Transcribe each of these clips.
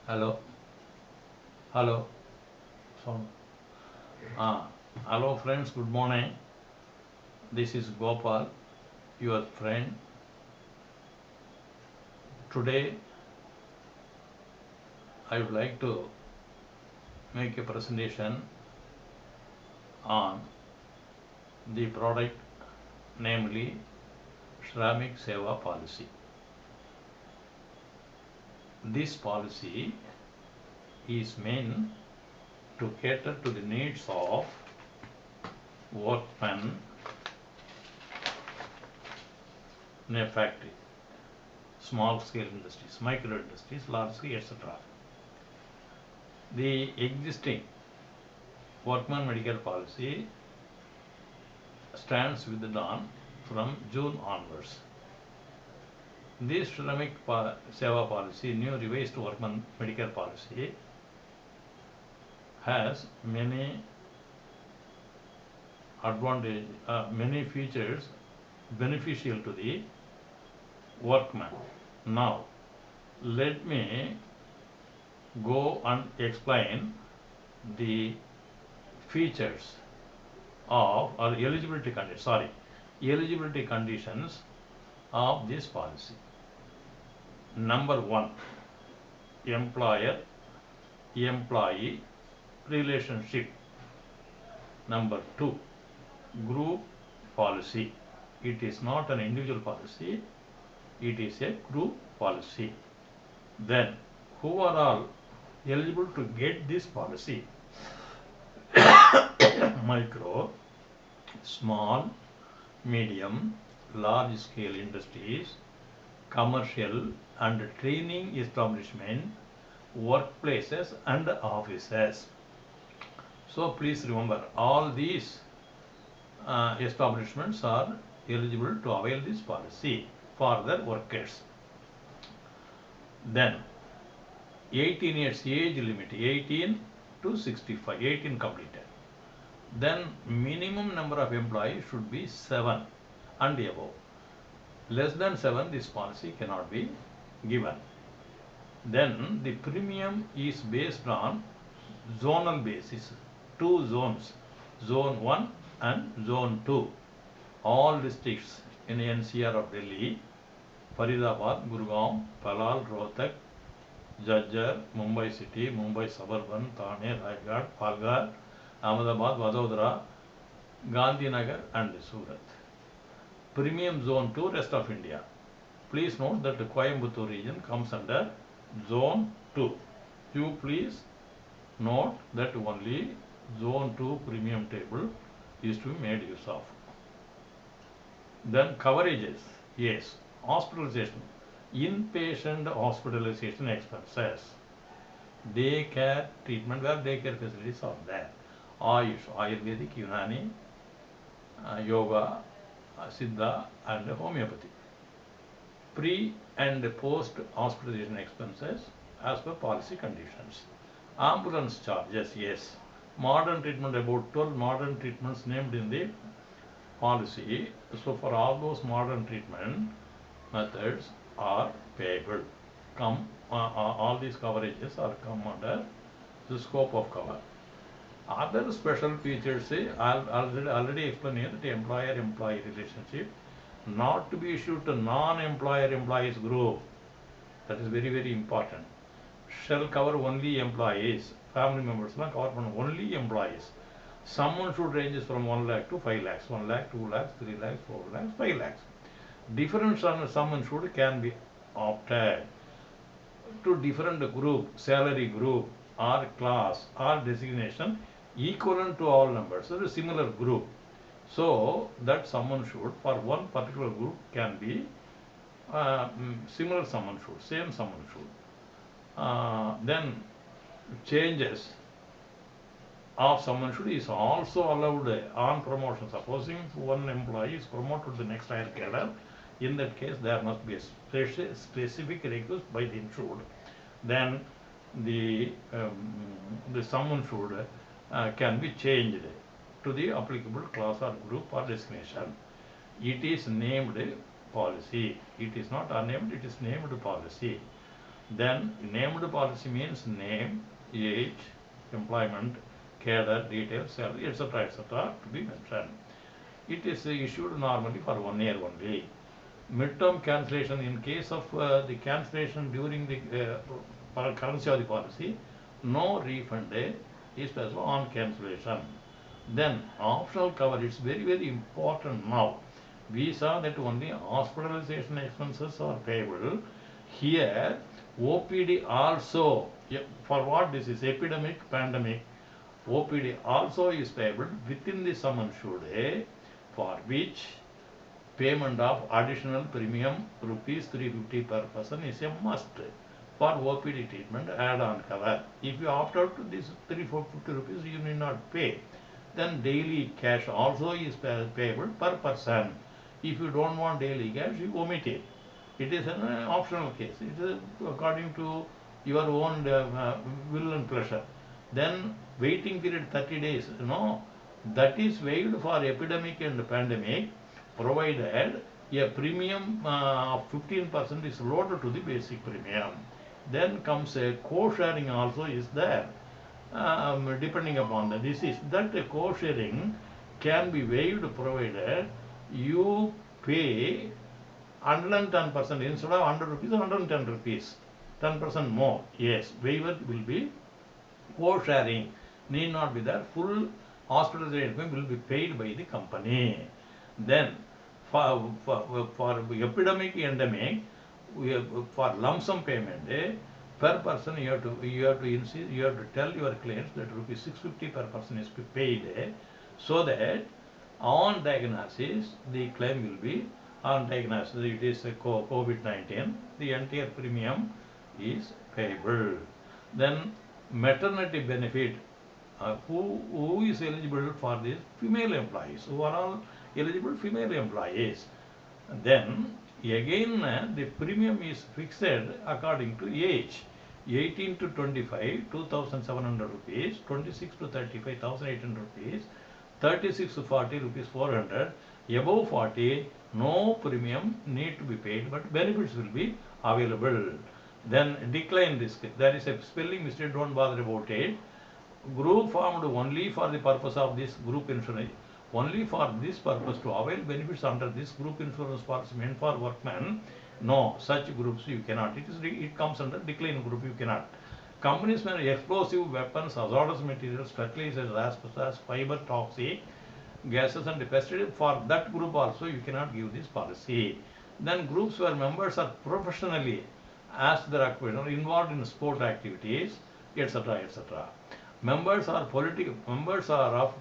Hello, hello, sound. Ah, hello friends, good morning. This is Gopal, your friend. Today I would like to make a presentation on the product, namely Shramik Seva policy. This policy is meant to cater to the needs of workmen in a factory, small scale industries, micro industries, large scale, etc. The existing workman medical policy stands withdrawn from June onwards. This Shramik Seva policy, new revised workman medical policy, has many advantages, many features beneficial to the workman. Now, let me go and explain the features of or eligibility conditions of this policy. Number one, employer employee relationship. Number two, group policy. It is not an individual policy, it is a group policy. Then, who are all eligible to get this policy? Micro, small, medium, large scale industries, commercial and training establishment, workplaces and offices. So please remember, all these establishments are eligible to avail this policy for their workers. Then 18 years age limit, 18 to 65, 18 completed. Then minimum number of employees should be 7 and above. Less than 7, this policy cannot be given. Then the premium is based on zonal basis, two zones, zone 1 and zone 2. All districts in NCR of Delhi, Faridabad, Gurgaon, Palal, Rohtak, Jajjar, Mumbai City, Mumbai Suburban, Thane, Raigad, Palghar, Ahmedabad, Vadodara, Gandhinagar and Surat. Premium zone 2, rest of India. Please note that the Coimbatore region comes under zone 2. You please note that only zone 2 premium table is to be made use of. Then coverages, yes, hospitalization, inpatient hospitalization expenses, daycare treatment where daycare facilities are there, Ayush, Ayurvedic, Unani, Yoga, Siddha and homeopathy. Pre and post hospitalization expenses as per policy conditions. Ambulance charges, yes. Modern treatment, about 12 modern treatments named in the policy. So for all those modern treatment methods are payable. All these coverages are come under the scope of cover. Other special features, I'll already explained here that employer-employee relationship not to be issued to non-employer employees group. That is very, very important. Shall cover only employees, family members, not cover only employees. Someone should ranges from 1 lakh to 5 lakhs, 1 lakh, 2 lakhs, 3 lakhs, 4 lakhs, 5 lakhs. Different sum insured can be opted to different group, salary group or class or designation equivalent to all numbers, so a similar group. So that sum insured for one particular group can be similar sum insured, same sum insured. Then changes of sum insured is also allowed on promotion. Supposing one employee is promoted to the next higher cadre, in that case there must be a specific request by the insured. Then the sum insured can be changed to the applicable class or group or designation. It is named policy. It is not unnamed, it is named policy. Then named policy means name, age, employment, cadre, details, salary, etc. to be mentioned. It is issued normally for 1 year only. Midterm cancellation, in case of the cancellation during the currency of the policy, no refund is possible on cancellation. Then optional cover, it's very important now. We saw that only hospitalization expenses are payable. Here OPD also, for what this is, epidemic, pandemic, OPD also is payable within the sum assured, for which payment of additional premium rupees 350 per person is a must for OPD treatment add-on cover. If you opt out to this 350 rupees, you need not pay. Then daily cash also is payable per person. If you don't want daily cash, you omit it. It is an optional case. It is according to your own will and pleasure. Then waiting period 30 days, that is waived for epidemic and pandemic, provided a premium of 15% is loaded to the basic premium. Then comes a co-sharing also is there. Depending upon the disease, that co-sharing can be waived provided you pay 110% instead of 100 rupees, 110 rupees, 10% more. Yes, waiver will be co-sharing. Need not be there. Full hospitalization will be paid by the company. Then for epidemic, endemic, for lump sum payment, per person you have to insist, you have to tell your clients that rupees 650 per person is paid, so that on diagnosis the claim will be on diagnosis. It is COVID-19. The entire premium is payable. Then maternity benefit. Who is eligible for this? Female employees. Who are all eligible? Female employees. Then again the premium is fixed according to age. 18 to 25, 2,700 rupees, 26 to 35, 1,800 rupees, 36 to 40 rupees, 400. Above 40, no premium need to be paid, but benefits will be available. Then decline risk. There is a spelling mistake, don't bother about it. Group formed only for the purpose of this group insurance, only for this purpose to avail benefits under this group insurance policy meant for workmen. No, such groups you cannot. It comes under decline group, you cannot. Companies may explosive weapons, hazardous materials, fertilizers, asbestos, fiber, toxic gases and pesticides. For that group also you cannot give this policy. Then groups where members are professionally, as their occupation, involved in sport activities, etc. Members are of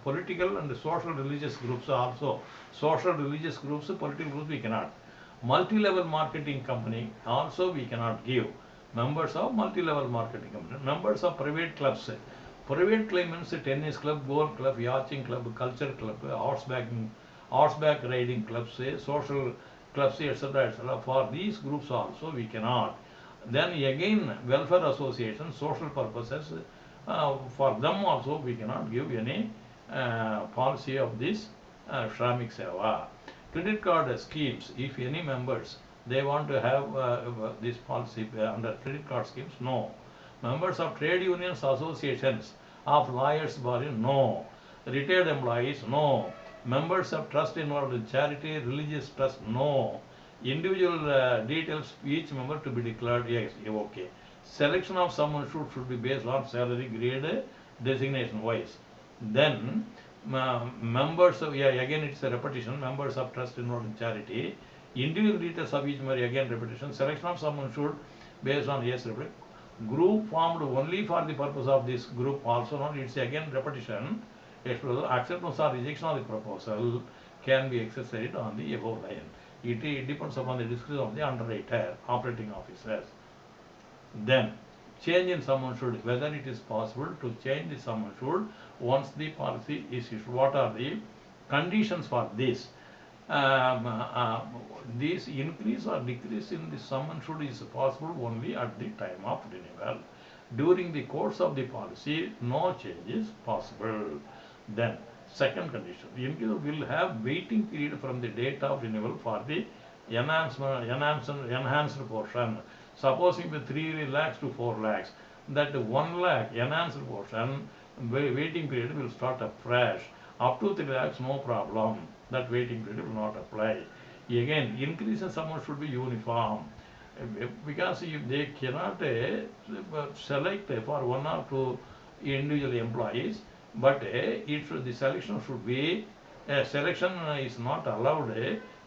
political and social religious groups also. Social religious groups, political groups we cannot. Multi-level marketing company also we cannot give. Members of multi-level marketing company. Members of private clubs. Private club means tennis club, golf club, yachting club, culture club, horseback riding clubs, social clubs, etc. For these groups also we cannot. Then again welfare association, social purposes, for them also we cannot give any policy of this Shramik Seva. Credit card schemes, if any members they want to have this policy under credit card schemes, no. Members of trade unions, associations, of lawyers bar, no. Retired employees, no. Members of trust involved in charity, religious trust, no. Individual details, each member to be declared, yes, okay. Selection of someone should be based on salary, grade, designation wise. Then members of, again it's a repetition, members of trust involved in charity, individual details of each member, again repetition. Selection of someone should based on, yes, group formed only for the purpose of this group also not, it's again repetition. Acceptance or rejection of the proposal can be exercised on the above line. It depends upon the discretion of the underwriter, operating officers. Then change in sum assured, whether it is possible to change the sum assured once the policy is issued. What are the conditions for this? This increase or decrease in the sum assured is possible only at the time of renewal. During the course of the policy, no change is possible. Then second condition, the individual will have waiting period from the date of renewal for the enhanced portion. Supposing the 3 lakhs to 4 lakhs, that 1 lakh enhanced portion waiting period will start afresh. Up to 3 lakhs, no problem. That waiting period will not apply. Again, increase in sum should be uniform. Because if they cannot select for 1 or 2 individual employees, but the selection should be selection is not allowed.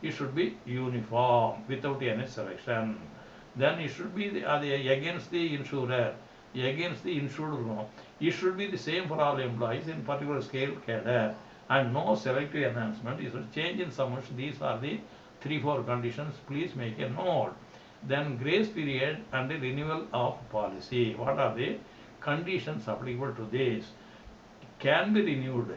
It should be uniform without any selection. Then it should be against the insurer, against the insured. No, it should be the same for all employees in particular scale cadre, and no selective enhancement. It should change in sum. These are the 3-4 conditions. Please make a note. Then grace period and the renewal of policy. What are the conditions applicable to this? Can be renewed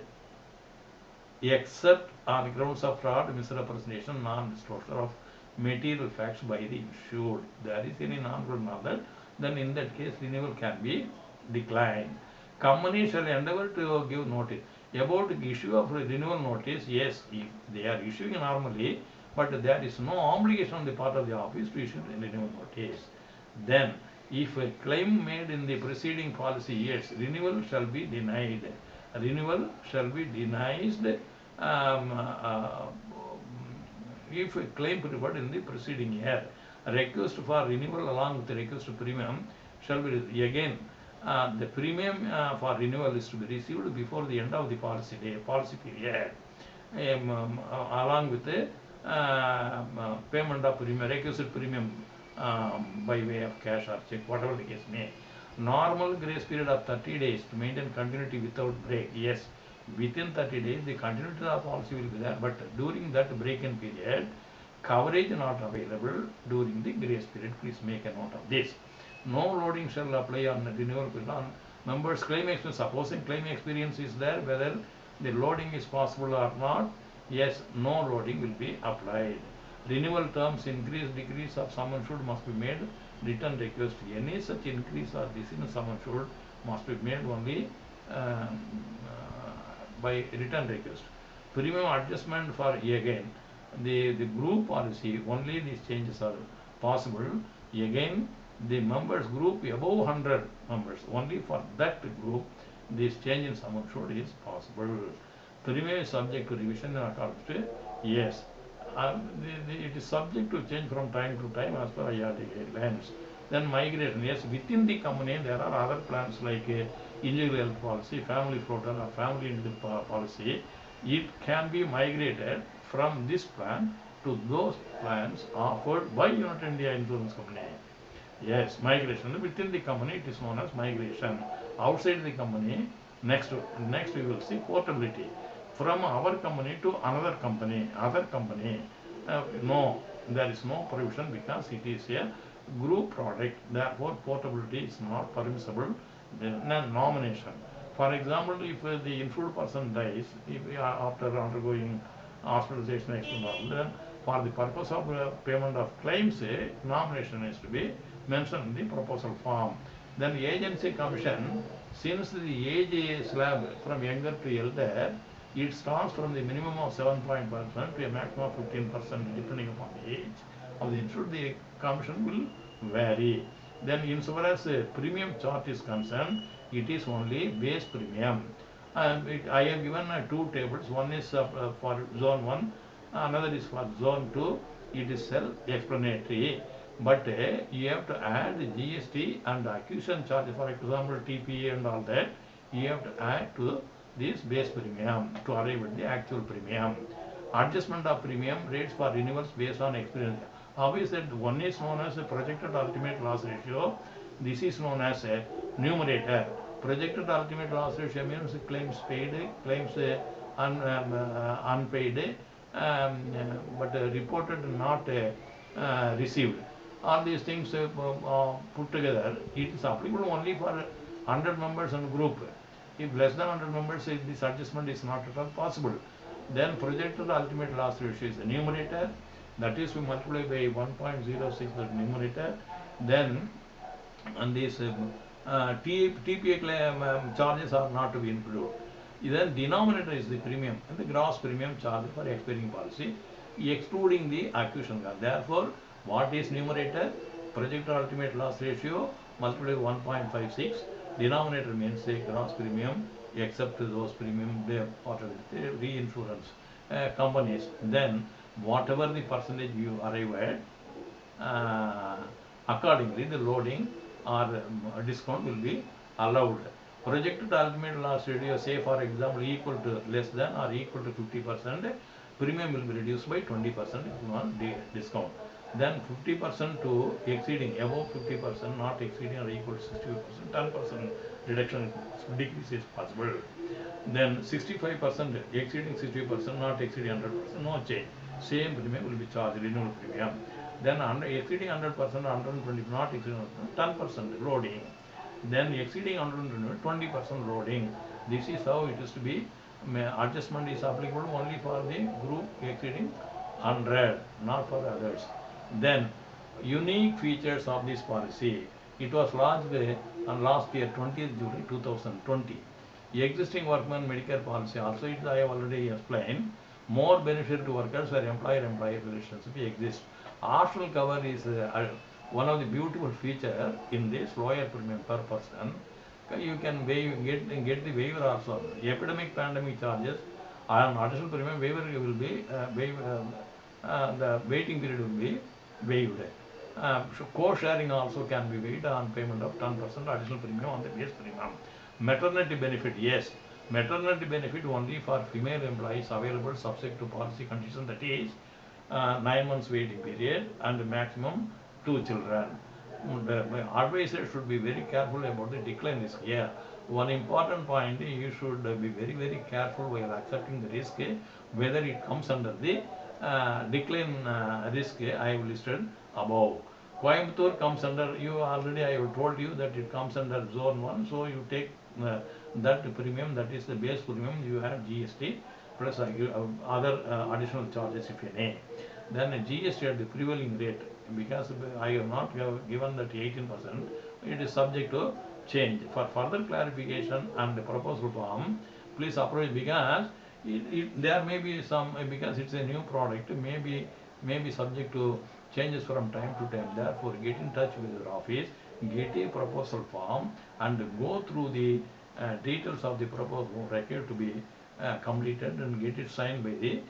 except on grounds of fraud, misrepresentation, non-disclosure of material facts by the insured. There is any non-good knowledge, then in that case renewal can be declined. Company shall endeavor to give notice. About issue of renewal notice, yes, if they are issuing normally, but there is no obligation on the part of the office to issue renewal notice. Then, if a claim made in the preceding policy years, renewal shall be denied. Renewal shall be denied if a claim preferred in the preceding year. Request for renewal along with the request premium shall be again. The premium for renewal is to be received before the end of the policy period, along with the payment of premium, requisite premium by way of cash or check, whatever the case may. Normal grace period of 30 days to maintain continuity without break. Yes, within 30 days the continuity of policy will be there, but during that break-in period, coverage not available during the grace period. Please make a note of this. No loading shall apply on renewal period on members' claim experience. Supposing claim experience is there, whether the loading is possible or not, yes, no loading will be applied. Renewal terms, increase, decrease of sum insured must be made. Return request, any such increase or decrease in sum insured must be made only by return request. Premium adjustment for again the group policy, only these changes are possible. Again, the members group above 100 members, only for that group this change in sum insured is possible. Premium is subject to revision in accordance to, yes, it is subject to change from time to time as per IRDA guidelines. Then migration, yes, within the company there are other plans like individual health policy, family floater or family individual policy. It can be migrated from this plan to those plans offered by United India Insurance Company. Yes, migration within the company, it is known as migration. Outside the company, next we will see portability from our company to another company, other company. No, there is no provision because it is a group product. Therefore, portability is not permissible. Nomination. For example, if the insured person dies, if after undergoing hospitalization, then for the purpose of payment of claims, nomination is to be mentioned in the proposal form. Then agency commission, since the age slab from younger to elder, it starts from the minimum of 7% to a maximum of 15% depending upon the age of the insured. The commission will vary. Then insofar as premium chart is concerned, it is only base premium. I have given 2 tables. One is for zone 1, another is for zone 2. It is self-explanatory. But you have to add GST and acquisition charge, for example, TPA and all that. You have to add to this base premium to arrive at the actual premium. Adjustment of premium rates for renewals based on experience. Obviously, one is known as a projected ultimate loss ratio. This is known as a numerator. Projected ultimate loss ratio means claims paid, claims unpaid, but reported not received. All these things put together, it is applicable only for 100 members and group. If less than 100 members, this adjustment is not at all possible. Then projected ultimate loss ratio is the numerator. That is, we multiply by 1.06 the numerator. Then, and these TPA claim charges are not to be included. Then denominator is the premium and the gross premium charge for expiring policy, excluding the acquisition cost. Therefore, what is numerator? projected ultimate loss ratio multiplied by 1.56. Denominator means the gross premium except those premium they part with the reinsurance companies. Then whatever the percentage you arrive at, accordingly the loading or discount will be allowed. Projected ultimate loss ratio, say for example equal to less than or equal to 50%, premium will be reduced by 20% if you want discount. Then 50% to exceeding above 50%, not exceeding or equal to 60%, 10% reduction decrease is possible. Then 65% exceeding 60%, not exceeding 100%, no change. Same premium will be charged, renewal premium. Then exceeding 100%, 120, not exceeding 10% loading. Then exceeding 120, 20% loading. This is how it is to be. Adjustment is applicable only for the group exceeding 100, not for others. Then unique features of this policy. It was launched on last year 20th July 2020. Existing workman Medicare policy also, it I have already explained. More beneficial to workers where employer-employee relationship exists. Optional cover is one of the beautiful feature in this lower premium per person. You can get the waiver also. Epidemic pandemic charges and additional premium waiver will be the waiting period will be waived. So co-sharing also can be waived on payment of 10% additional premium on the base premium. Maternity benefit, yes. Maternity benefit only for female employees available subject to policy condition, that is 9 months waiting period and maximum 2 children. The advisor should be very careful about the decline risk here. One important point, you should be very careful while accepting the risk, whether it comes under the decline risk I have listed above. Coimbatore comes under, you already I have told you that it comes under zone 1, so you take that premium, that is the base premium, you have GST plus other additional charges if any. Then GST at the prevailing rate, because I have not given that 18%, it is subject to change. For further clarification and the proposal form, please approach, because there may be some, because it's a new product, may be subject to changes from time to time. Therefore, get in touch with your office, get a proposal form and go through the details of the proposal required to be completed and get it signed by the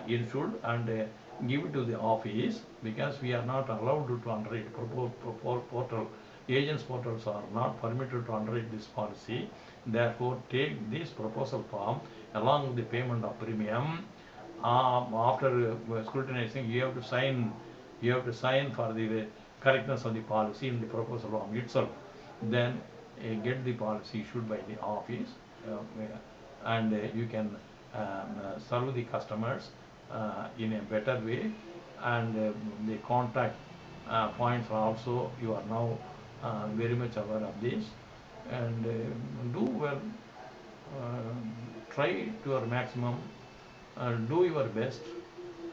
insured and give it to the office, because we are not allowed to underwrite portal. Agents portals are not permitted to underwrite this policy. Therefore, take this proposal form along with the payment of premium. After scrutinizing, you have to sign. You have to sign for the correctness of the policy in the proposal form itself. Then get the policy issued by the office, and you can serve the customers in a better way. And the contact points are also, you are now very much aware of this. And do well, try to your maximum, do your best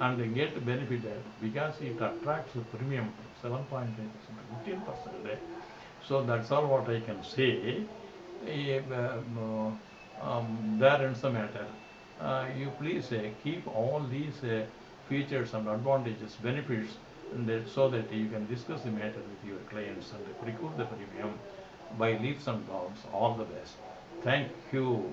and get benefited, because it attracts the premium 7.5% to 15%. So that's all what I can say. There ends the matter. You please keep all these features and advantages, benefits, and so that you can discuss the matter with your clients and recoup the premium by leaps and bounds. All the best. Thank you.